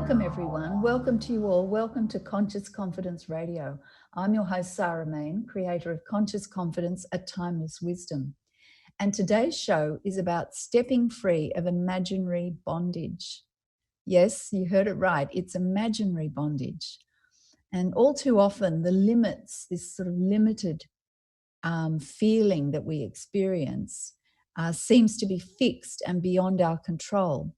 Welcome, everyone. Welcome to you all. Welcome to Conscious Confidence Radio. I'm your host, Sarah Main, creator of Conscious Confidence, a Timeless Wisdom. And today's show is about stepping free of imaginary bondage. Yes, you heard it right. It's imaginary bondage. And all too often, the limits, this sort of limited feeling that we experience, seems to be fixed and beyond our control.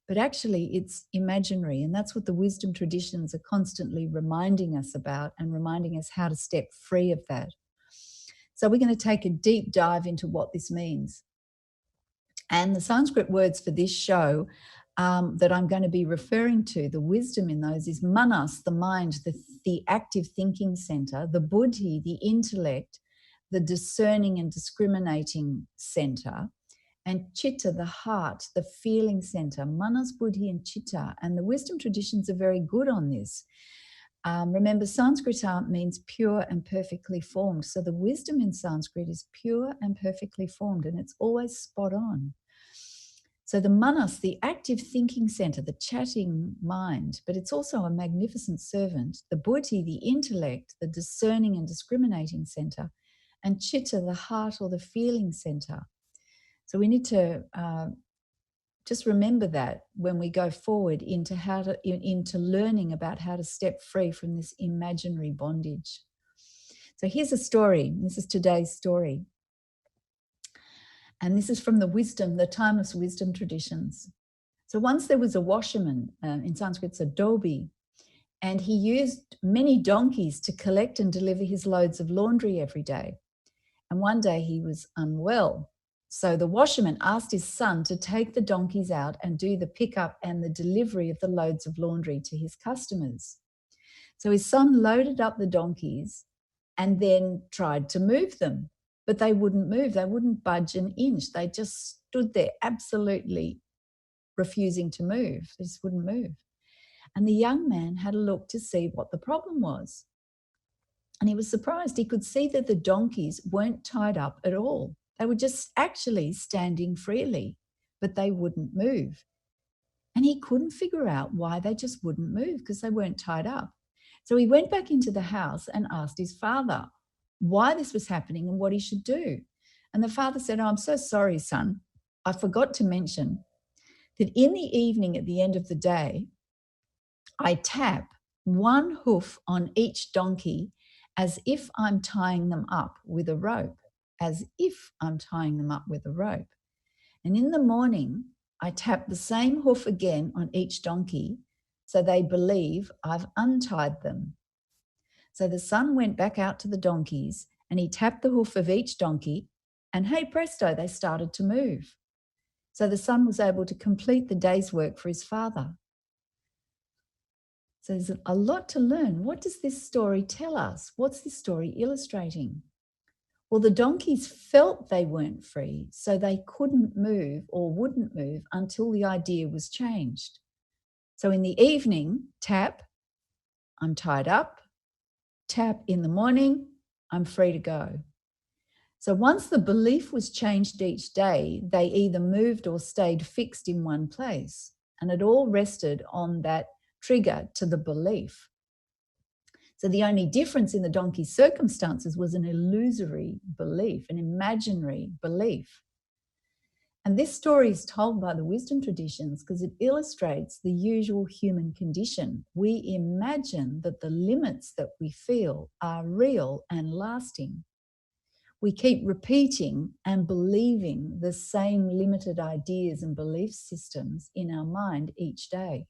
But actually, it's imaginary. And that's what the wisdom traditions are constantly reminding us about and reminding us how to step free of that. So we're going to take a deep dive into what this means. And the Sanskrit words for this show that I'm going to be referring to, the wisdom in those is manas, the mind, the active thinking center, the buddhi, the intellect, the discerning and discriminating center, and chitta, the heart, the feeling center, manas, buddhi, and chitta. And the wisdom traditions are very good on this. Remember, Sanskrit means pure and perfectly formed. So the wisdom in Sanskrit is pure and perfectly formed, and it's always spot on. So the manas, the active thinking center, the chatting mind, but it's also a magnificent servant. The buddhi, the intellect, the discerning and discriminating center, and chitta, the heart or the feeling center. So we need to just remember that when we go forward into into learning about how to step free from this imaginary bondage. So here's a story. This is today's story. And this is from the timeless wisdom traditions. So once there was a washerman, in Sanskrit it's a dhobi, and he used many donkeys to collect and deliver his loads of laundry every day. And one day he was unwell. So the washerman asked his son to take the donkeys out and do the pickup and the delivery of the loads of laundry to his customers. So his son loaded up the donkeys and then tried to move them, but they wouldn't move. They wouldn't budge an inch. They just stood there absolutely refusing to move. They just wouldn't move. And the young man had a look to see what the problem was. And he was surprised. He could see that the donkeys weren't tied up at all. They were just actually standing freely, but they wouldn't move. And he couldn't figure out why they just wouldn't move because they weren't tied up. So he went back into the house and asked his father why this was happening and what he should do. And the father said, "Oh, I'm so sorry, son. I forgot to mention that in the evening at the end of the day, I tap one hoof on each donkey as if I'm tying them up with a rope, as if I'm tying them up with a rope. And in the morning, I tap the same hoof again on each donkey so they believe I've untied them." So the son went back out to the donkeys and he tapped the hoof of each donkey, and hey presto, they started to move. So the son was able to complete the day's work for his father. So there's a lot to learn. What does this story tell us? What's this story illustrating? Well, the donkeys felt they weren't free, so they couldn't move or wouldn't move until the idea was changed. So in the evening, tap, I'm tied up. Tap in the morning, I'm free to go. So once the belief was changed each day, they either moved or stayed fixed in one place. And it all rested on that trigger to the belief. So the only difference in the donkey's circumstances was an illusory belief, an imaginary belief. And this story is told by the wisdom traditions because it illustrates the usual human condition. We imagine that the limits that we feel are real and lasting. We keep repeating and believing the same limited ideas and belief systems in our mind each day.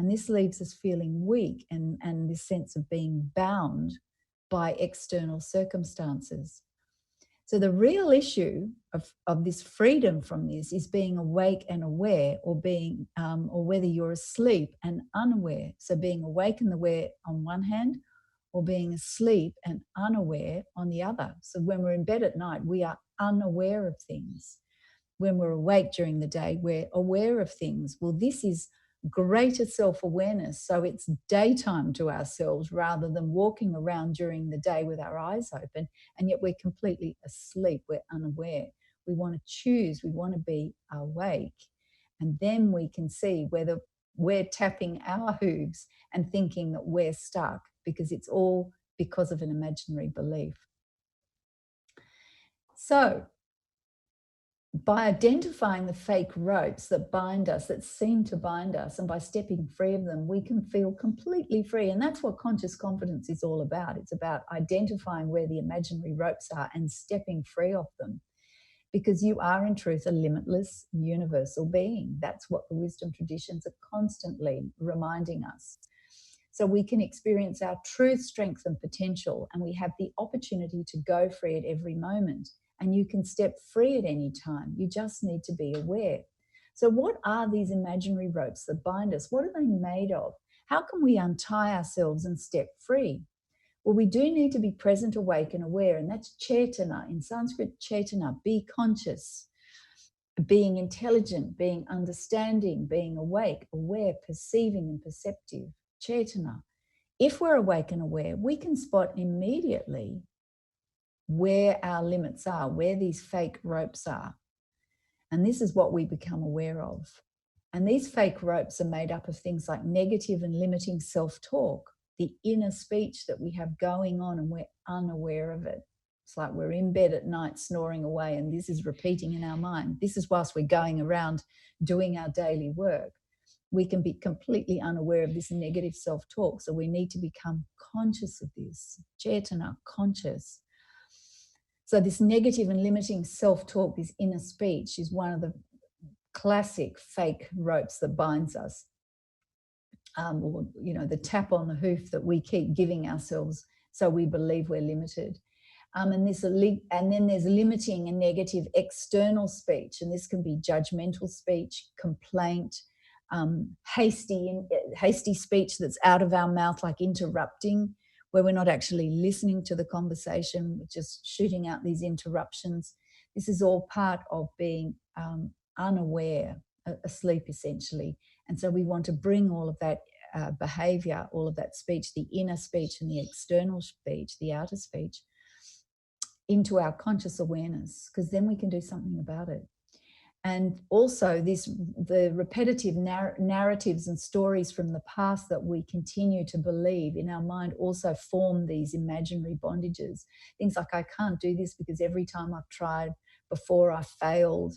And this leaves us feeling weak and this sense of being bound by external circumstances. So the real issue of this freedom from this is being awake and aware, or being, or whether you're asleep and unaware. So being awake and aware on one hand, or being asleep and unaware on the other. So when we're in bed at night, we are unaware of things. When we're awake during the day, we're aware of things. Well, this is greater self-awareness. So it's daytime to ourselves rather than walking around during the day with our eyes open, and yet we're completely asleep, we're unaware. We want to choose, we want to be awake. And then we can see whether we're tapping our hooves and thinking that we're stuck, because it's all because of an imaginary belief. So by identifying the fake ropes that bind us, that seem to bind us, and by stepping free of them, we can feel completely free. And that's what conscious confidence is all about. It's about identifying where the imaginary ropes are and stepping free of them. Because you are, in truth, a limitless, universal being. That's what the wisdom traditions are constantly reminding us. So we can experience our truth, strength, and potential, and we have the opportunity to go free at every moment. And you can step free at any time. You just need to be aware. So what are these imaginary ropes that bind us? What are they made of? How can we untie ourselves and step free? Well, we do need to be present, awake, and aware, and that's Chetana. In Sanskrit, Chetana, be conscious, being intelligent, being understanding, being awake, aware, perceiving, and perceptive. Chetana. If we're awake and aware, we can spot immediately where our limits are, where these fake ropes are. And this is what we become aware of. And these fake ropes are made up of things like negative and limiting self-talk, the inner speech that we have going on and we're unaware of it. It's like we're in bed at night snoring away and this is repeating in our mind. This is whilst we're going around doing our daily work. We can be completely unaware of this negative self-talk. So we need to become conscious of this. Chetana, conscious. So this negative and limiting self-talk, this inner speech, is one of the classic fake ropes that binds us. Or, the tap on the hoof that we keep giving ourselves so we believe we're limited. And then there's limiting and negative external speech, and this can be judgmental speech, complaint, hasty speech that's out of our mouth, like interrupting, where we're not actually listening to the conversation, we're just shooting out these interruptions. This is all part of being unaware, asleep essentially. And so we want to bring all of that behavior, all of that speech, the inner speech and the external speech, the outer speech, into our conscious awareness, because then we can do something about it. And also the repetitive narratives and stories from the past that we continue to believe in our mind also form these imaginary bondages. Things like, I can't do this because every time I've tried before I failed.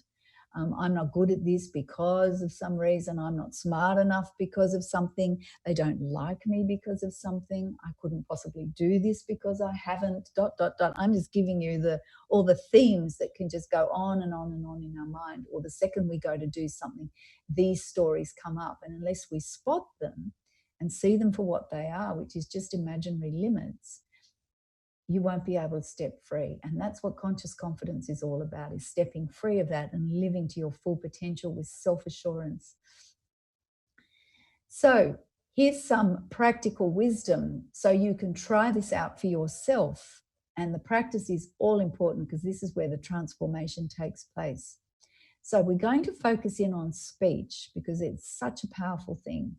I'm not good at this because of some reason. I'm not smart enough because of something. They don't like me because of something. I couldn't possibly do this because I haven't, ... I'm just giving you all the themes that can just go on and on and on in our mind. Or the second we go to do something, these stories come up. And unless we spot them and see them for what they are, which is just imaginary limits, you won't be able to step free. And that's what conscious confidence is all about, is stepping free of that and living to your full potential with self-assurance. So here's some practical wisdom so you can try this out for yourself. And the practice is all important because this is where the transformation takes place. So we're going to focus in on speech because it's such a powerful thing.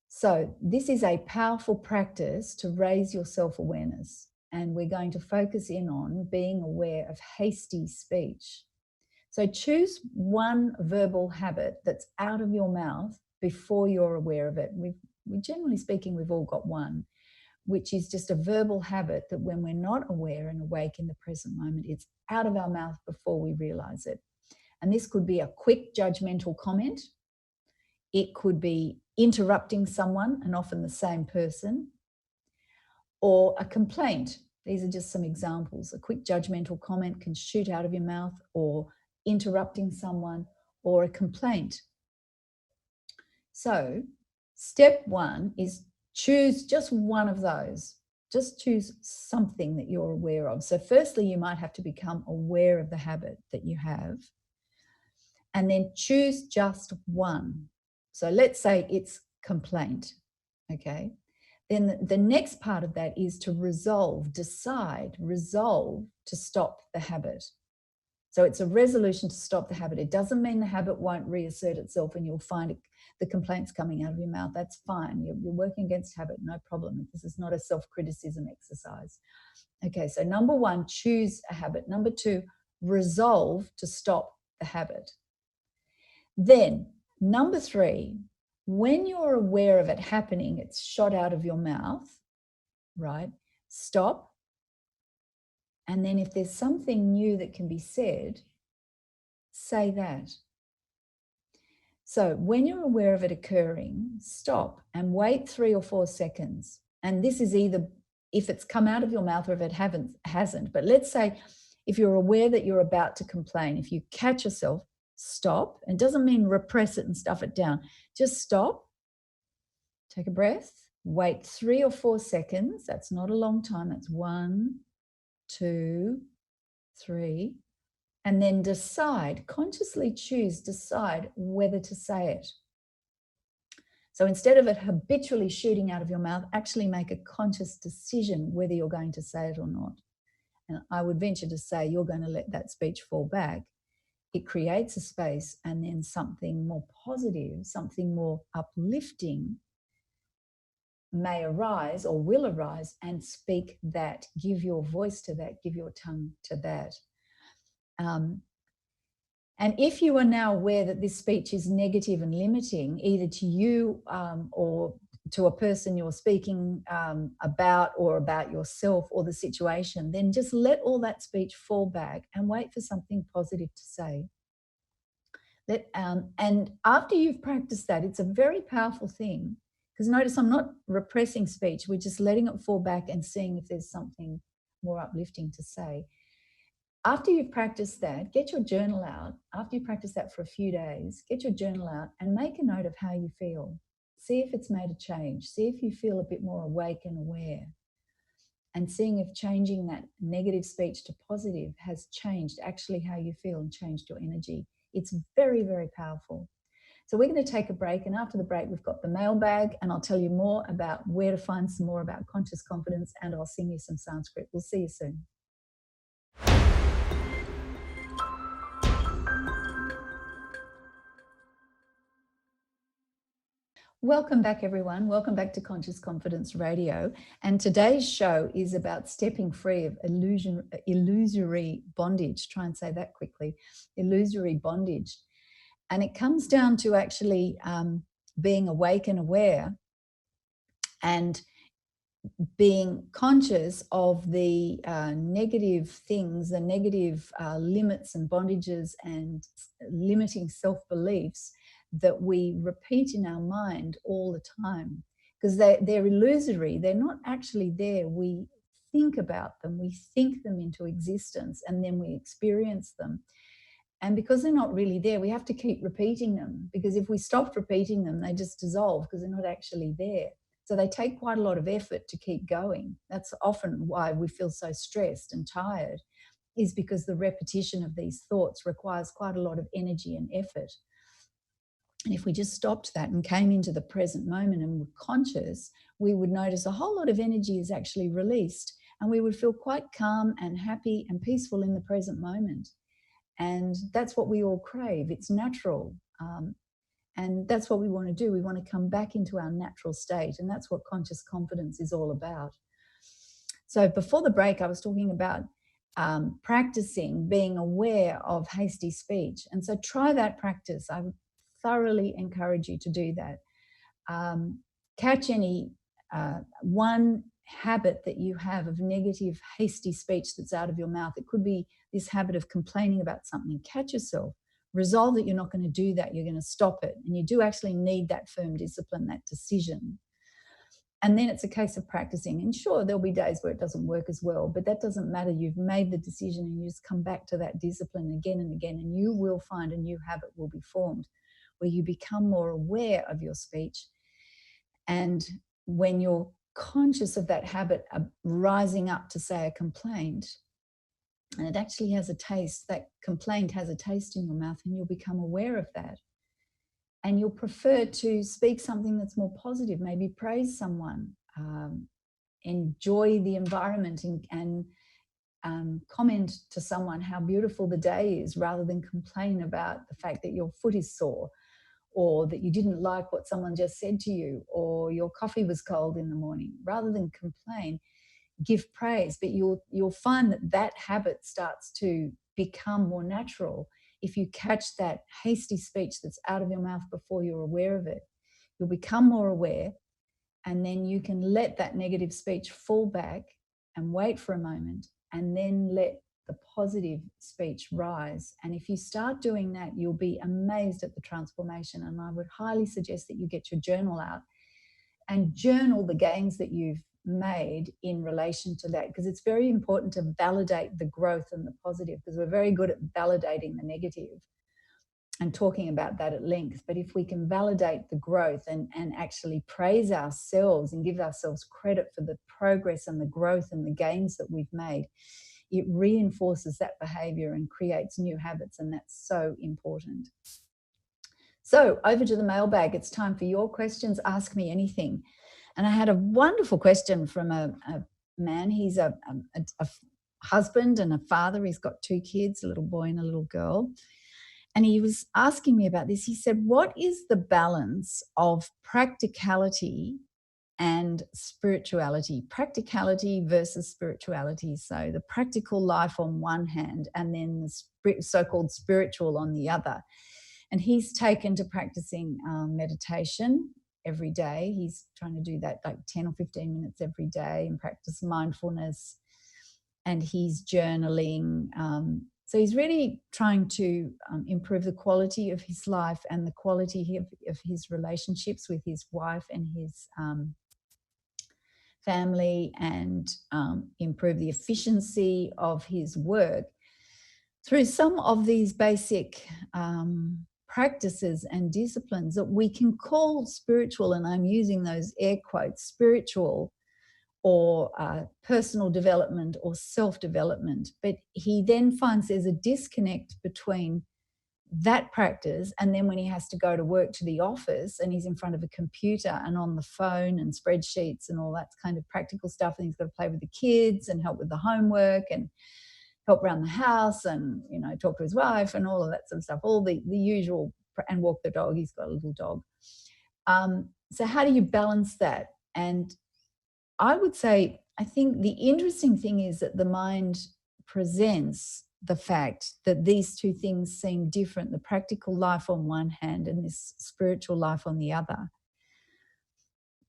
So this is a powerful practice to raise your self-awareness. And we're going to focus in on being aware of hasty speech. So choose one verbal habit that's out of your mouth before you're aware of it. Generally speaking, we've all got one, which is just a verbal habit that when we're not aware and awake in the present moment, it's out of our mouth before we realize it. And this could be a quick judgmental comment. It could be interrupting someone, and often the same person, or a complaint. These are just some examples. A quick judgmental comment can shoot out of your mouth, or interrupting someone, or a complaint. So step one is choose just one of those. Just choose something that you're aware of. So firstly, you might have to become aware of the habit that you have, and then choose just one. So let's say it's complaint, okay? Then the next part of that is to resolve to stop the habit. So it's a resolution to stop the habit. It doesn't mean the habit won't reassert itself and you'll find the complaints coming out of your mouth. That's fine. You're working against habit, no problem. This is not a self-criticism exercise. Okay, so number one, choose a habit. Number two, resolve to stop the habit. Then number three, When you're aware of it happening, it's shot out of your mouth, right? Stop. And then if there's something new that can be said, say that. So when you're aware of it occurring, stop and wait 3 or 4 seconds. And this is either if it's come out of your mouth or if it hasn't. But let's say if you're aware that you're about to complain, if you catch yourself, stop. It doesn't mean repress it and stuff it down. Just stop, take a breath, wait 3 or 4 seconds. That's not a long time. That's 1, 2, 3. And then decide, consciously decide whether to say it. So instead of it habitually shooting out of your mouth, actually make a conscious decision whether you're going to say it or not. And I would venture to say you're going to let that speech fall back. It creates a space, and then something more positive, something more uplifting may arise or will arise, and speak that. Give your voice to that, give your tongue to that. And if you are now aware that this speech is negative and limiting, either to you or to a person you're speaking about, or about yourself or the situation, then just let all that speech fall back and wait for something positive to say. And after you've practiced that, it's a very powerful thing, because notice I'm not repressing speech. We're just letting it fall back and seeing if there's something more uplifting to say. After you've practiced that, get your journal out. After you practice that for a few days, get your journal out and make a note of how you feel. See if it's made a change. See if you feel a bit more awake and aware. And seeing if changing that negative speech to positive has changed actually how you feel and changed your energy. It's very, very powerful. So we're going to take a break. And after the break, we've got the mailbag. And I'll tell you more about where to find some more about conscious confidence. And I'll sing you some Sanskrit. We'll see you soon. Welcome back, everyone. Welcome back to Conscious Confidence Radio. And today's show is about stepping free of illusory bondage. Try and say that quickly. Illusory bondage. And it comes down to actually being awake and aware, and being conscious of the negative things, the negative limits and bondages and limiting self-beliefs that we repeat in our mind all the time, because they're illusory. They're not actually there. We think about them, we think them into existence, and then we experience them. And because they're not really there, we have to keep repeating them, because if we stopped repeating them, they just dissolve because they're not actually there. So they take quite a lot of effort to keep going. That's often why we feel so stressed and tired, is because the repetition of these thoughts requires quite a lot of energy and effort. And if we just stopped that and came into the present moment and were conscious, we would notice a whole lot of energy is actually released, and we would feel quite calm and happy and peaceful in the present moment. And that's what we all crave. It's natural. And that's what we want to do. We want to come back into our natural state. And that's what conscious confidence is all about. So before the break, I was talking about practicing being aware of hasty speech. And so try that practice. I would thoroughly encourage you to do that. Catch any one habit that you have of negative, hasty speech that's out of your mouth. It could be this habit of complaining about something. Catch yourself. Resolve that you're not going to do that. You're going to stop it. And you do actually need that firm discipline, that decision. And then it's a case of practicing. And sure, there'll be days where it doesn't work as well, but that doesn't matter. You've made the decision, and you just come back to that discipline again and again, and you will find a new habit will be formed where you become more aware of your speech. And when you're conscious of that habit of rising up to say a complaint, and it actually has a taste, that complaint has a taste in your mouth, and you'll become aware of that. And you'll prefer to speak something that's more positive, maybe praise someone, enjoy the environment, and comment to someone how beautiful the day is, rather than complain about the fact that your foot is sore, or that you didn't like what someone just said to you, or your coffee was cold in the morning. Rather than complain, give praise. But you'll find that that habit starts to become more natural if you catch that hasty speech that's out of your mouth before you're aware of it. You'll become more aware, and then you can let that negative speech fall back and wait for a moment, and then let the positive speech rise. And if you start doing that, you'll be amazed at the transformation. And I would highly suggest that you get your journal out and journal the gains that you've made in relation to that, because it's very important to validate the growth and the positive, because we're very good at validating the negative and talking about that at length. But if we can validate the growth and actually praise ourselves and give ourselves credit for the progress and the growth and the gains that we've made, it reinforces that behavior and creates new habits. And that's so important. So over to the mailbag. It's time for your questions. Ask me anything. And I had a wonderful question from a man. He's a husband and a father. He's got 2 kids, a little boy and a little girl. And he was asking me about this. He said, what is the balance of practicality and spirituality? Practicality versus spirituality. So the practical life on one hand, and then the so-called spiritual on the other. And he's taken to practicing meditation every day. He's trying to do that like 10 or 15 minutes every day and practice mindfulness. And he's journaling. So he's really trying to improve the quality of his life and the quality of his relationships with his wife and his family, and improve the efficiency of his work through some of these basic practices and disciplines that we can call spiritual. And I'm using those air quotes, spiritual, or personal development or self-development. But he then finds there's a disconnect between that practice and then when he has to go to work to the office and he's in front of a computer and on the phone and spreadsheets and all that kind of practical stuff, and he's got to play with the kids and help with the homework and help around the house and, you know, talk to his wife and all of that sort of stuff, all the usual, and walk the dog. He's got a little dog. So how do you balance that? And I would say, I think the interesting thing is that the mind presents the fact that these two things seem different, the practical life on one hand and this spiritual life on the other.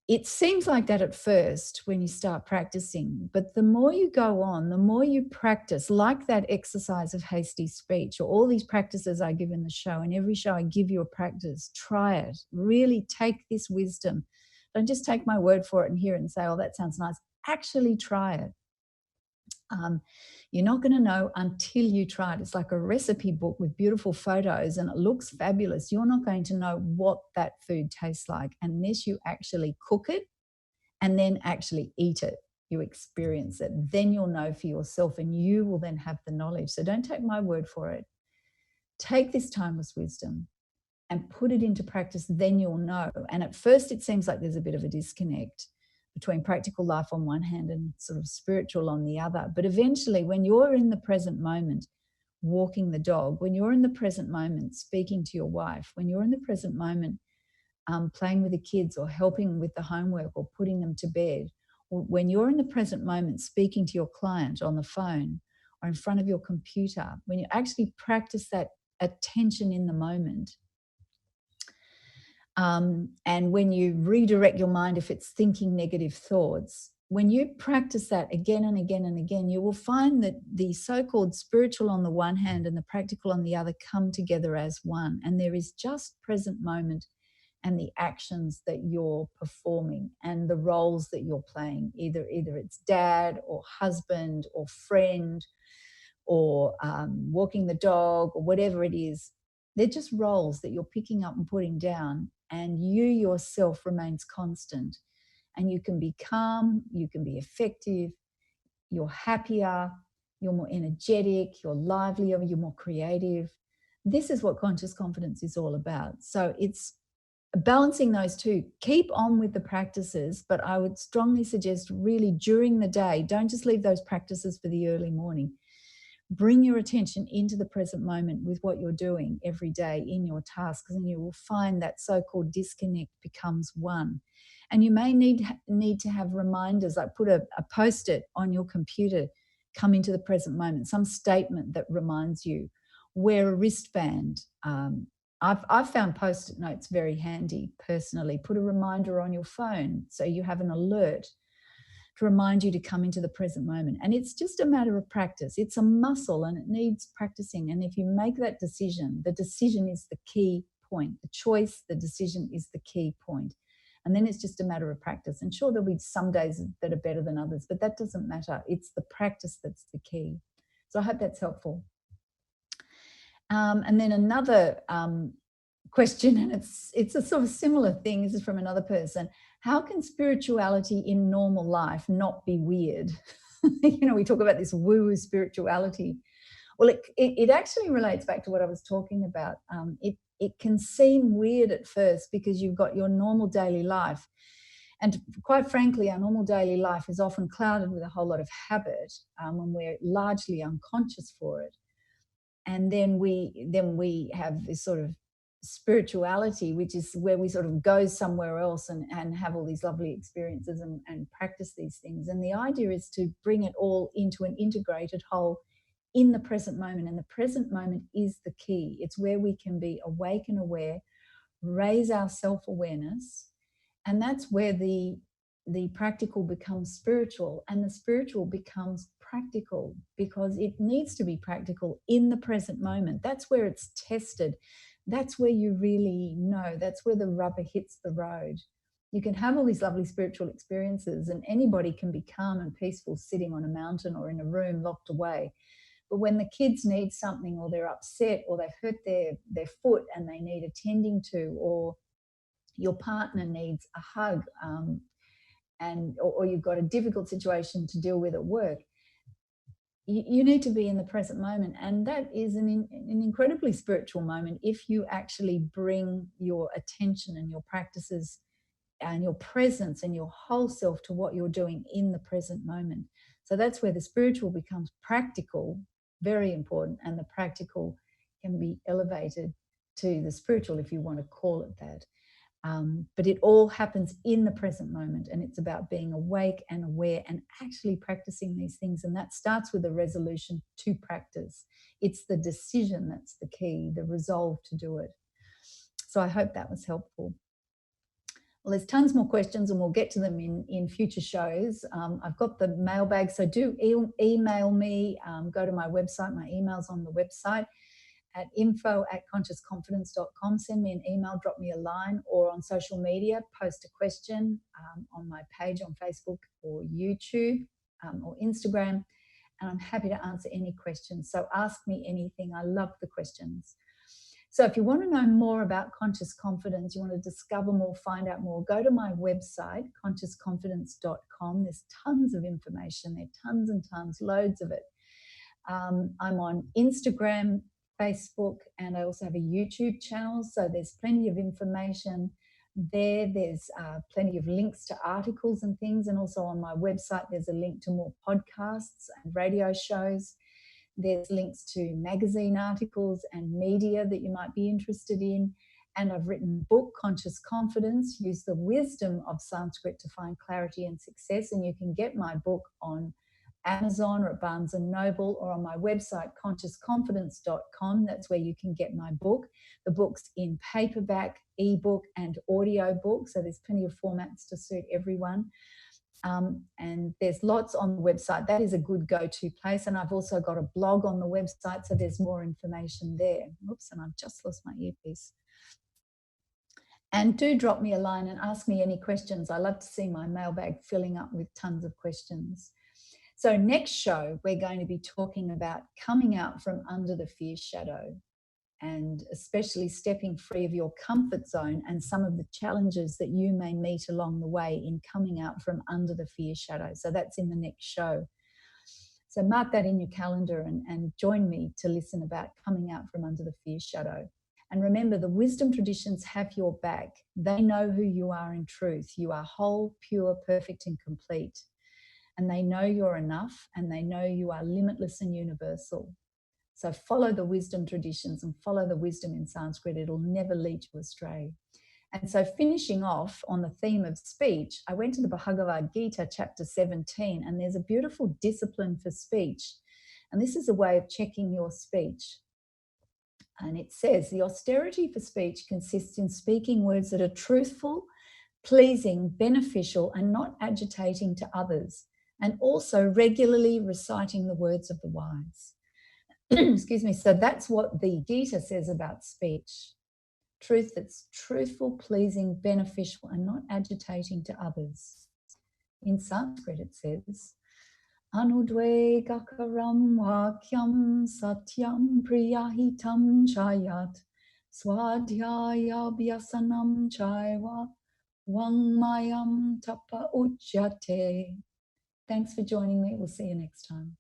It seems like that at first when you start practicing, but the more you go on, the more you practice, like that exercise of hasty speech or all these practices I give in the show. In every show I give you a practice. Try it. Really take this wisdom. Don't just take my word for it and hear it and say, oh, that sounds nice. Actually try it. You're not going to know until you try it. It's like a recipe book with beautiful photos and it looks fabulous. You're not going to know what that food tastes like unless you actually cook it and then actually eat it. You experience it. Then you'll know for yourself and you will then have the knowledge. So don't take my word for it. Take this timeless wisdom and put it into practice, then you'll know. And at first it seems like there's a bit of a disconnect between practical life on one hand and sort of spiritual on the other. But eventually, when you're in the present moment, walking the dog, when you're in the present moment, speaking to your wife, when you're in the present moment, playing with the kids or helping with the homework or putting them to bed, or when you're in the present moment, speaking to your client on the phone or in front of your computer, when you actually practice that attention in the moment, and when you redirect your mind, if it's thinking negative thoughts, when you practice that again and again and again, you will find that the so-called spiritual on the one hand and the practical on the other come together as one. And there is just present moment and the actions that you're performing and the roles that you're playing. Either it's dad or husband or friend or walking the dog or whatever it is. They're just roles that you're picking up and putting down, and you yourself remains constant. And you can be calm, you can be effective, you're happier, you're more energetic, you're livelier, you're more creative. This is what conscious confidence is all about. So it's balancing those two. Keep on with the practices, but I would strongly suggest really during the day, don't just leave those practices for the early morning. Bring your attention into the present moment with what you're doing every day in your tasks, and you will find that so-called disconnect becomes one. And you may need to have reminders, like put a post-it on your computer, come into the present moment, some statement that reminds you. Wear a wristband. I've found post-it notes very handy personally. Put a reminder on your phone so you have an alert to remind you to come into the present moment. And it's just a matter of practice. It's a muscle and it needs practicing. And if you make that decision, the decision is the key point. The choice, the decision is the key point. And then it's just a matter of practice. And sure, there'll be some days that are better than others, but that doesn't matter. It's the practice that's the key. So I hope that's helpful. And then another question, and it's a sort of similar thing. This is from another person. How can spirituality in normal life not be weird? We talk about this woo-woo spirituality. Well, it actually relates back to what I was talking about. It can seem weird at first because you've got your normal daily life. And quite frankly, our normal daily life is often clouded with a whole lot of habit, and we're largely unconscious for it. And then we have this sort of spirituality, which is where we sort of go somewhere else and have all these lovely experiences and practice these things. And the idea is to bring it all into an integrated whole in the present moment. And the present moment is the key. It's where we can be awake and aware, raise our self-awareness, and that's where the practical becomes spiritual, and the spiritual becomes practical because it needs to be practical in the present moment. That's where it's tested. That's where you really know. That's where the rubber hits the road. You can have all these lovely spiritual experiences, and anybody can be calm and peaceful sitting on a mountain or in a room locked away. But when the kids need something, or they're upset, or they've hurt their foot and they need attending to, or your partner needs a hug, or you've got a difficult situation to deal with at work, you need to be in the present moment. And that is an incredibly spiritual moment if you actually bring your attention and your practices and your presence and your whole self to what you're doing in the present moment. So that's where the spiritual becomes practical, very important, and the practical can be elevated to the spiritual, if you want to call it that. But it all happens in the present moment, and it's about being awake and aware and actually practicing these things. And that starts with a resolution to practice. It's the decision that's the key, the resolve to do it. So I hope that was helpful. Well, there's tons more questions and we'll get to them in future shows. I've got the mailbag, so do email me. Go to my website. My email's on the website at info@consciousconfidence.com. Send me an email, drop me a line, or on social media, post a question on my page on Facebook or YouTube or Instagram, and I'm happy to answer any questions. So ask me anything. I love the questions. So if you want to know more about conscious confidence, you want to discover more, find out more, go to my website, consciousconfidence.com. There's tons of information there, tons and tons, loads of it. I'm on Instagram, Facebook, and I also have a YouTube channel. So there's plenty of information there. There's plenty of links to articles and things. And also on my website, there's a link to more podcasts and radio shows. There's links to magazine articles and media that you might be interested in. And I've written a book, Conscious Confidence, Use the Wisdom of Sanskrit to Find Clarity and Success. And you can get my book on Amazon or at Barnes & Noble, or on my website, consciousconfidence.com. That's where you can get my book. The book's in paperback, ebook, and audio book. So there's plenty of formats to suit everyone. And there's lots on the website. That is a good go-to place. And I've also got a blog on the website, so there's more information there. Oops, and I've just lost my earpiece. And do drop me a line and ask me any questions. I love to see my mailbag filling up with tons of questions. So next show, we're going to be talking about coming out from under the fear shadow, and especially stepping free of your comfort zone and some of the challenges that you may meet along the way in coming out from under the fear shadow. So that's in the next show. So mark that in your calendar and join me to listen about coming out from under the fear shadow. And remember, the wisdom traditions have your back. They know who you are in truth. You are whole, pure, perfect, and complete. And they know you're enough, and they know you are limitless and universal. So follow the wisdom traditions and follow the wisdom in Sanskrit. It'll never lead you astray. And so finishing off on the theme of speech, I went to the Bhagavad Gita, chapter 17, and there's a beautiful discipline for speech. And this is a way of checking your speech. And it says, the austerity for speech consists in speaking words that are truthful, pleasing, beneficial, and not agitating to others, and also regularly reciting the words of the wise. Excuse me. So that's what the Gita says about speech. Truth that's truthful, pleasing, beneficial, and not agitating to others. In Sanskrit, it says, Anudvegakaram vakyam satyam priyahitam chayat swadhyaya abhyasanam chaiva vangmayam tapa ujjate. Thanks for joining me. We'll see you next time.